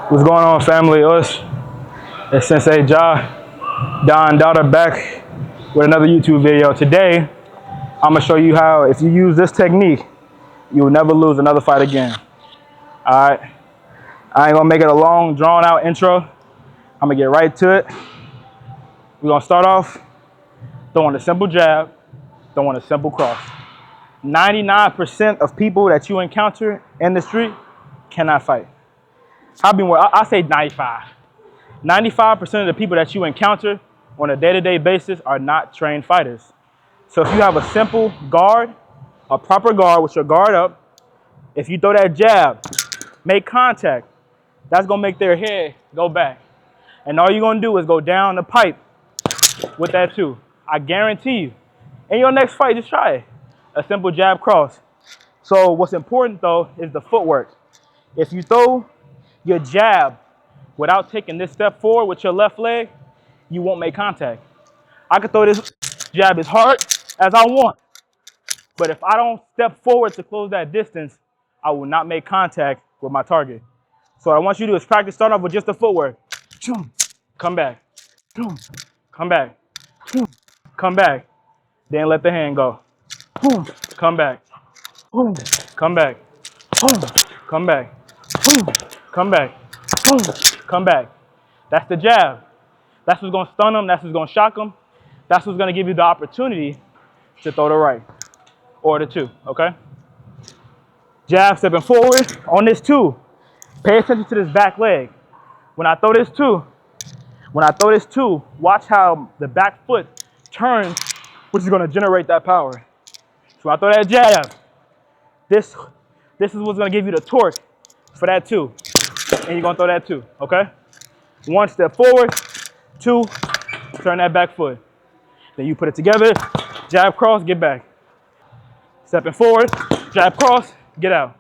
What's going on, family? Us, it's Sensei Don Daughter back with another YouTube video. Today, I'm gonna show you how if you use this technique, you will never lose another fight again. All right, I ain't gonna make it a long, drawn out intro. I'm gonna get right to it. We're gonna start off throwing a simple jab, throwing a simple cross. 99% of people that you encounter in the street cannot fight. I say 95. 95% of the people that you encounter on a day-to-day basis are not trained fighters. So if you have a simple guard, a proper guard with your guard up, if you throw that jab, make contact, that's gonna make their head go back. And all you're gonna do is go down the pipe with that too. I guarantee you. In your next fight, just try it. A simple jab cross. So what's important though is the footwork. If you throw your jab without taking this step forward with your left leg, you won't make contact. I can throw this jab as hard as I want, but if I don't step forward to close that distance, I will not make contact with my target. So what I want you to do is practice, start off with just the footwork. Come back, come back, come back, then let the hand go. Come back, come back, come back, come back, come back. That's the jab. That's what's gonna stun them, that's what's gonna shock them. That's what's gonna give you the opportunity to throw the right or the two, okay? Jab stepping forward on this two. Pay attention to this back leg. When I throw this two, watch how the back foot turns, which is gonna generate that power. So I throw that jab. This is what's gonna give you the torque for that two. And you're gonna throw that two, okay? One step forward, two, turn that back foot. Then you put it together, jab, cross, get back. Stepping forward, jab, cross, get out.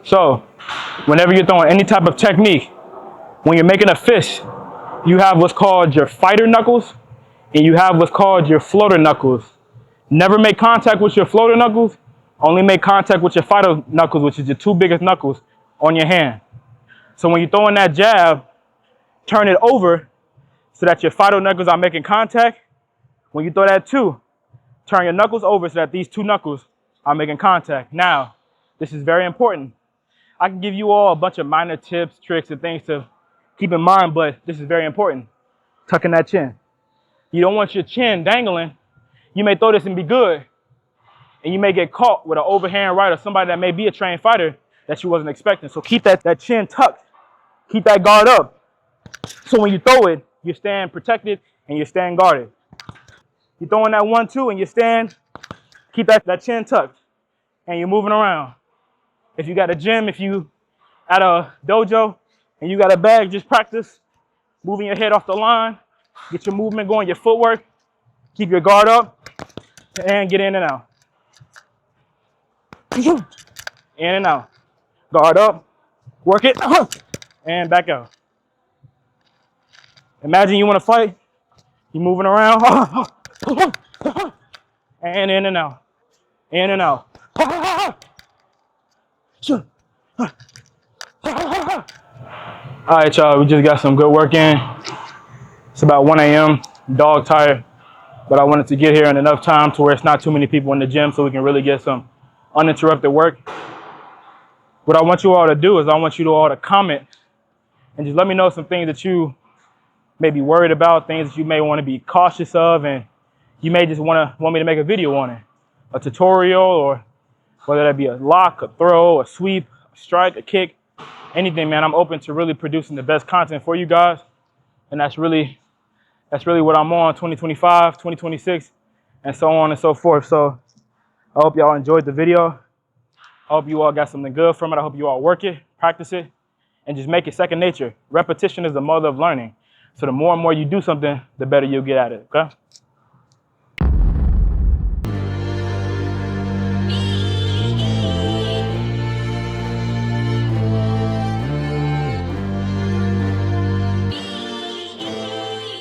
So, whenever you're throwing any type of technique, when you're making a fist, you have what's called your fighter knuckles, and you have what's called your floater knuckles. Never make contact with your floater knuckles, only make contact with your fighter knuckles, which is your two biggest knuckles on your hand. So when you're throwing that jab, turn it over so that your fighter knuckles are making contact. When you throw that two, turn your knuckles over so that these two knuckles are making contact. Now, this is very important. I can give you all a bunch of minor tips, tricks, and things to keep in mind, but this is very important. Tucking that chin. You don't want your chin dangling. You may throw this and be good, and you may get caught with an overhand right or somebody that may be a trained fighter that you wasn't expecting. So keep that chin tucked. Keep that guard up. So when you throw it, you stand protected and you stand guarded. You're throwing that 1-2 and you stand, keep that chin tucked, and you're moving around. If you got a gym, if you at a dojo, and you got a bag, just practice moving your head off the line, get your movement going, your footwork, keep your guard up, and get in and out. In and out. Guard up, work it, and back out. Imagine you want to fight, you're moving around, and in and out, in and out. All right, y'all, we just got some good work in. It's about 1 a.m., dog tired, but I wanted to get here in enough time to where it's not too many people in the gym so we can really get some uninterrupted work. What I want you all to do is I want you all to comment and just let me know some things that you may be worried about, things that you may want to be cautious of, and you may just want me to make a video on it, a tutorial, or whether that be a lock, a throw, a sweep, a strike, a kick, anything, man. I'm open to really producing the best content for you guys, and that's really what I'm on, 2025, 2026, and so on and so forth. So I hope y'all enjoyed the video. I hope you all got something good from it. I hope you all work it, practice it, and just make it second nature. Repetition is the mother of learning. So the more and more you do something, the better you'll get at it, okay?